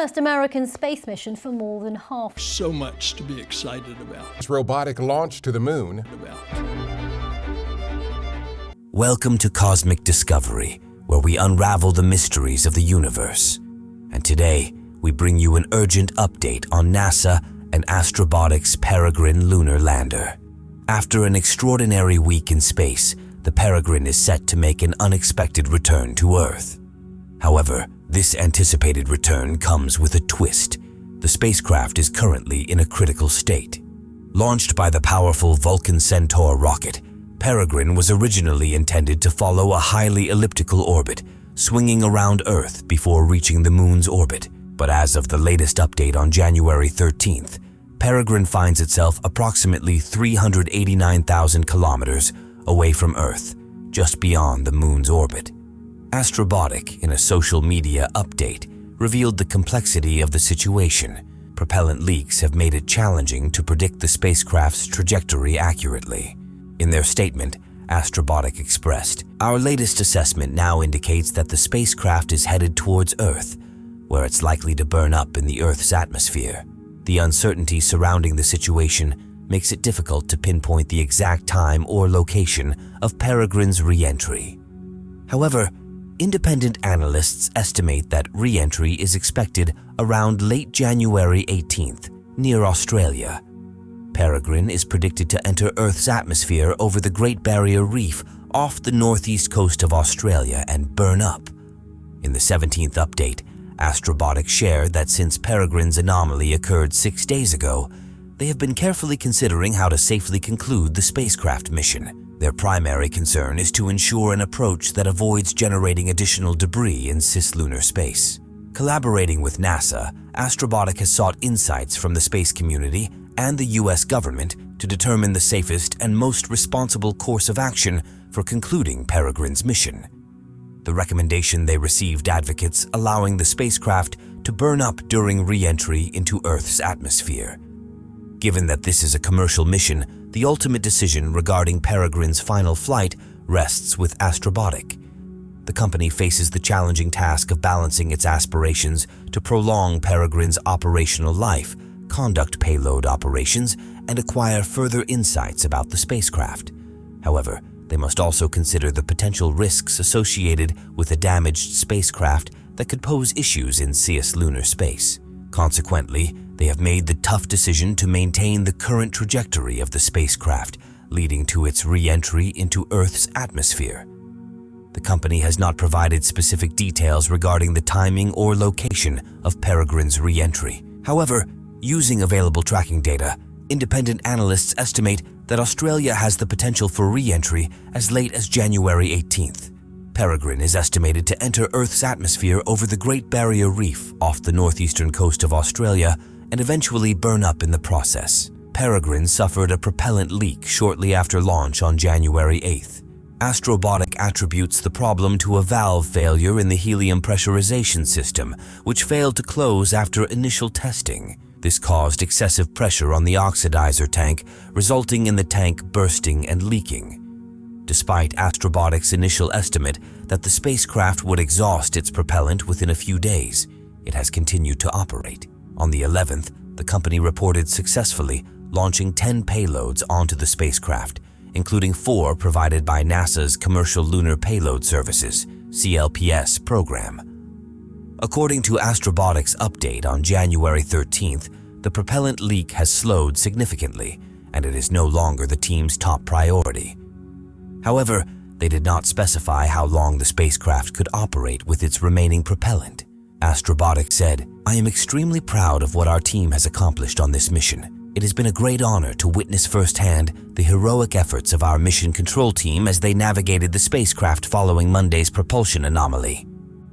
first American space mission for more than half. So much to be excited about. Its robotic launch to the moon. Welcome to Cosmic Discovery, where we unravel the mysteries of the universe. And today, we bring you an urgent update on NASA and Astrobotics' Peregrine lunar lander. After an extraordinary week in space, the Peregrine is set to make an unexpected return to Earth. However, this anticipated return comes with a twist. The spacecraft is currently in a critical state. Launched by the powerful Vulcan Centaur rocket, Peregrine was originally intended to follow a highly elliptical orbit, swinging around Earth before reaching the Moon's orbit. But as of the latest update on January 13th, Peregrine finds itself approximately 389,000 kilometers away from Earth, just beyond the Moon's orbit. Astrobotic, in a social media update, revealed the complexity of the situation. Propellant leaks have made it challenging to predict the spacecraft's trajectory accurately. In their statement, Astrobotic expressed, "Our latest assessment now indicates that the spacecraft is headed towards Earth, where it's likely to burn up in the Earth's atmosphere. The uncertainty surrounding the situation makes it difficult to pinpoint the exact time or location of Peregrine's re-entry." However, independent analysts estimate that re-entry is expected around late January 18th, near Australia. Peregrine is predicted to enter Earth's atmosphere over the Great Barrier Reef off the northeast coast of Australia and burn up. In the 17th update, Astrobotic shared that since Peregrine's anomaly occurred 6 days ago, they have been carefully considering how to safely conclude the spacecraft mission. Their primary concern is to ensure an approach that avoids generating additional debris in cislunar space. Collaborating with NASA, Astrobotic has sought insights from the space community and the US government to determine the safest and most responsible course of action for concluding Peregrine's mission. The recommendation they received advocates allowing the spacecraft to burn up during re-entry into Earth's atmosphere. Given that this is a commercial mission, the ultimate decision regarding Peregrine's final flight rests with Astrobotic. The company faces the challenging task of balancing its aspirations to prolong Peregrine's operational life, conduct payload operations, and acquire further insights about the spacecraft. However, they must also consider the potential risks associated with a damaged spacecraft that could pose issues in cislunar space. Consequently, they have made the tough decision to maintain the current trajectory of the spacecraft, leading to its re-entry into Earth's atmosphere. The company has not provided specific details regarding the timing or location of Peregrine's re-entry. However, using available tracking data, independent analysts estimate that Australia has the potential for re-entry as late as January 18th. Peregrine is estimated to enter Earth's atmosphere over the Great Barrier Reef off the northeastern coast of Australia and eventually burn up in the process. Peregrine suffered a propellant leak shortly after launch on January 8th. Astrobotic attributes the problem to a valve failure in the helium pressurization system, which failed to close after initial testing. This caused excessive pressure on the oxidizer tank, resulting in the tank bursting and leaking. Despite Astrobotic's initial estimate that the spacecraft would exhaust its propellant within a few days, it has continued to operate. On the 11th, the company reported successfully launching 10 payloads onto the spacecraft, including 4 provided by NASA's Commercial Lunar Payload Services (CLPS) program. According to Astrobotic's update on January 13th, the propellant leak has slowed significantly, and it is no longer the team's top priority. However, they did not specify how long the spacecraft could operate with its remaining propellant. Astrobotic said, "I am extremely proud of what our team has accomplished on this mission. It has been a great honor to witness firsthand the heroic efforts of our mission control team as they navigated the spacecraft following Monday's propulsion anomaly.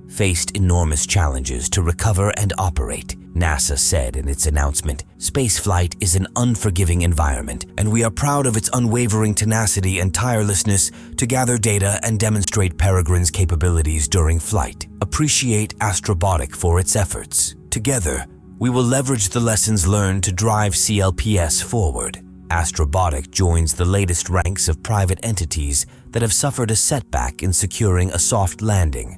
Faced enormous challenges to recover and operate," NASA said in its announcement. "Spaceflight is an unforgiving environment, and we are proud of its unwavering tenacity and tirelessness to gather data and demonstrate Peregrine's capabilities during flight. Appreciate Astrobotic for its efforts. Together, we will leverage the lessons learned to drive CLPS forward." Astrobotic joins the latest ranks of private entities that have suffered a setback in securing a soft landing,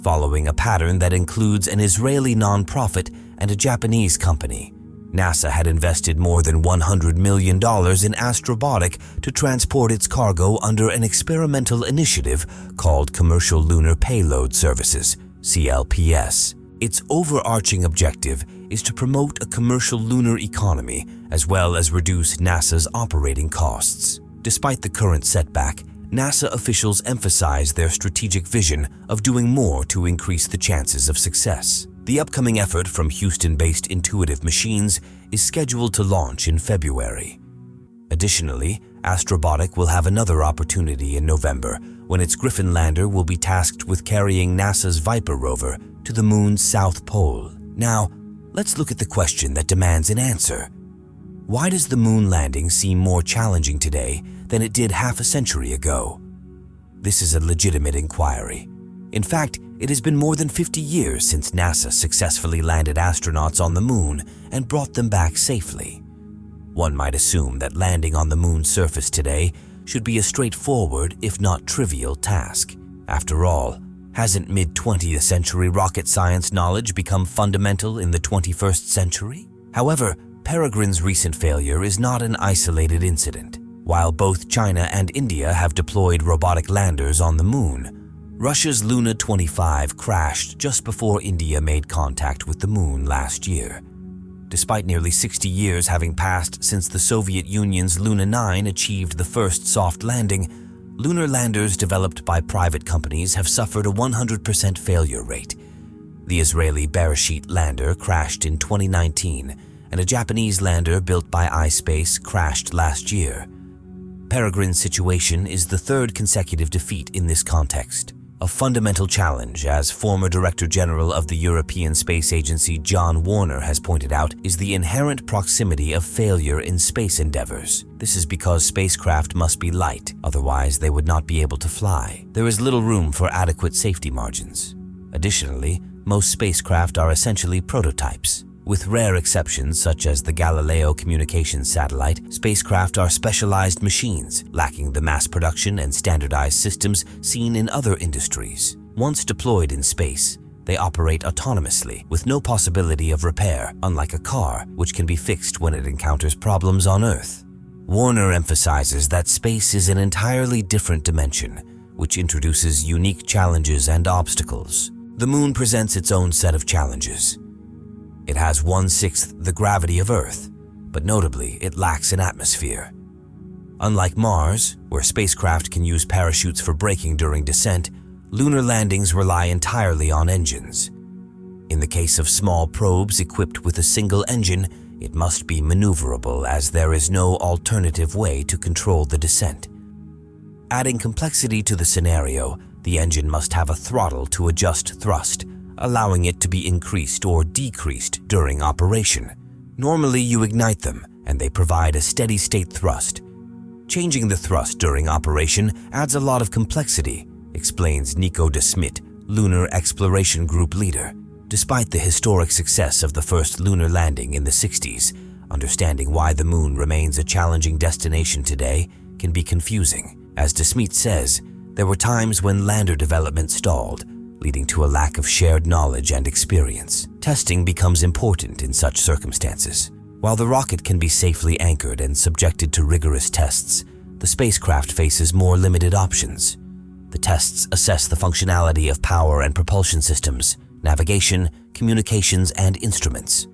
following a pattern that includes an Israeli nonprofit and a Japanese company. NASA had invested more than $100 million in Astrobotic to transport its cargo under an experimental initiative called Commercial Lunar Payload Services, CLPS. Its overarching objective is to promote a commercial lunar economy as well as reduce NASA's operating costs. Despite the current setback, NASA officials emphasize their strategic vision of doing more to increase the chances of success. The upcoming effort from Houston-based Intuitive Machines is scheduled to launch in February. Additionally, Astrobotic will have another opportunity in November when its Griffin lander will be tasked with carrying NASA's Viper rover to the Moon's South Pole. Now, let's look at the question that demands an answer. Why does the moon landing seem more challenging today than it did half a century ago? This is a legitimate inquiry. In fact, it has been more than 50 years since NASA successfully landed astronauts on the moon and brought them back safely. One might assume that landing on the moon's surface today should be a straightforward, if not trivial, task. After all, hasn't mid-20th century rocket science knowledge become fundamental in the 21st century? However, Peregrine's recent failure is not an isolated incident. While both China and India have deployed robotic landers on the moon, Russia's Luna 25 crashed just before India made contact with the moon last year. Despite nearly 60 years having passed since the Soviet Union's Luna 9 achieved the first soft landing, lunar landers developed by private companies have suffered a 100% failure rate. The Israeli Bereshit lander crashed in 2019, and a Japanese lander built by iSpace crashed last year. Peregrine's situation is the third consecutive defeat in this context. A fundamental challenge, as former Director General of the European Space Agency John Warner has pointed out, is the inherent proximity of failure in space endeavors. This is because spacecraft must be light, otherwise they would not be able to fly. There is little room for adequate safety margins. Additionally, most spacecraft are essentially prototypes. With rare exceptions such as the Galileo communications satellite, spacecraft are specialized machines, lacking the mass production and standardized systems seen in other industries. Once deployed in space, they operate autonomously with no possibility of repair, unlike a car, which can be fixed when it encounters problems on Earth. Warner emphasizes that space is an entirely different dimension, which introduces unique challenges and obstacles. The moon presents its own set of challenges. It has 1/6 the gravity of Earth, but notably, it lacks an atmosphere. Unlike Mars, where spacecraft can use parachutes for braking during descent, lunar landings rely entirely on engines. In the case of small probes equipped with a single engine, it must be maneuverable as there is no alternative way to control the descent. Adding complexity to the scenario, the engine must have a throttle to adjust thrust, allowing it to be increased or decreased during operation. Normally, you ignite them, and they provide a steady-state thrust. Changing the thrust during operation adds a lot of complexity, explains Nico de Smet, Lunar Exploration Group leader. Despite the historic success of the first lunar landing in the 60s, understanding why the moon remains a challenging destination today can be confusing. As de Smet says, there were times when lander development stalled, leading to a lack of shared knowledge and experience. Testing becomes important in such circumstances. While the rocket can be safely anchored and subjected to rigorous tests, the spacecraft faces more limited options. The tests assess the functionality of power and propulsion systems, navigation, communications, and instruments.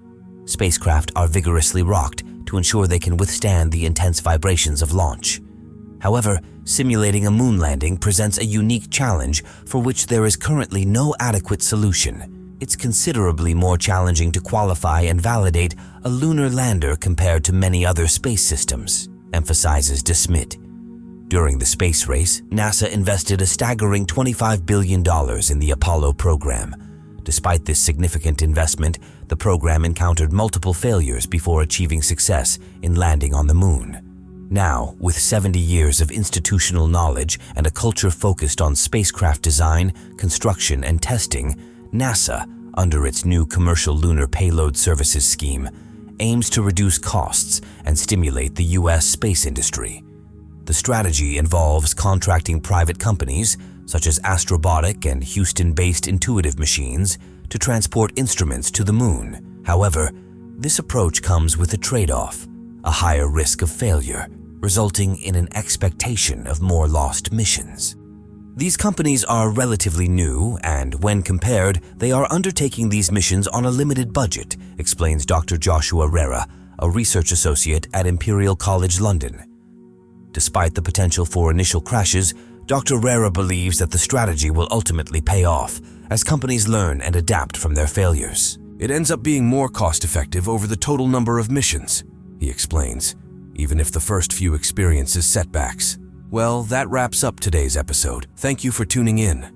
Spacecraft are vigorously rocked to ensure they can withstand the intense vibrations of launch. However, simulating a moon landing presents a unique challenge for which there is currently no adequate solution. It's considerably more challenging to qualify and validate a lunar lander compared to many other space systems, emphasizes de Smet. During the space race, NASA invested a staggering $25 billion in the Apollo program. Despite this significant investment, the program encountered multiple failures before achieving success in landing on the moon. Now, with 70 years of institutional knowledge and a culture focused on spacecraft design, construction, and testing, NASA, under its new Commercial Lunar Payload Services scheme, aims to reduce costs and stimulate the U.S. space industry. The strategy involves contracting private companies, such as Astrobotic and Houston-based Intuitive Machines, to transport instruments to the moon. However, this approach comes with a trade-off, a higher risk of failure, resulting in an expectation of more lost missions. These companies are relatively new, and when compared, they are undertaking these missions on a limited budget, explains Dr. Joshua Rera, a research associate at Imperial College London. Despite the potential for initial crashes, Dr. Rera believes that the strategy will ultimately pay off as companies learn and adapt from their failures. It ends up being more cost-effective over the total number of missions, he explains, even if the first few experiences setbacks. Well, that wraps up today's episode. Thank you for tuning in.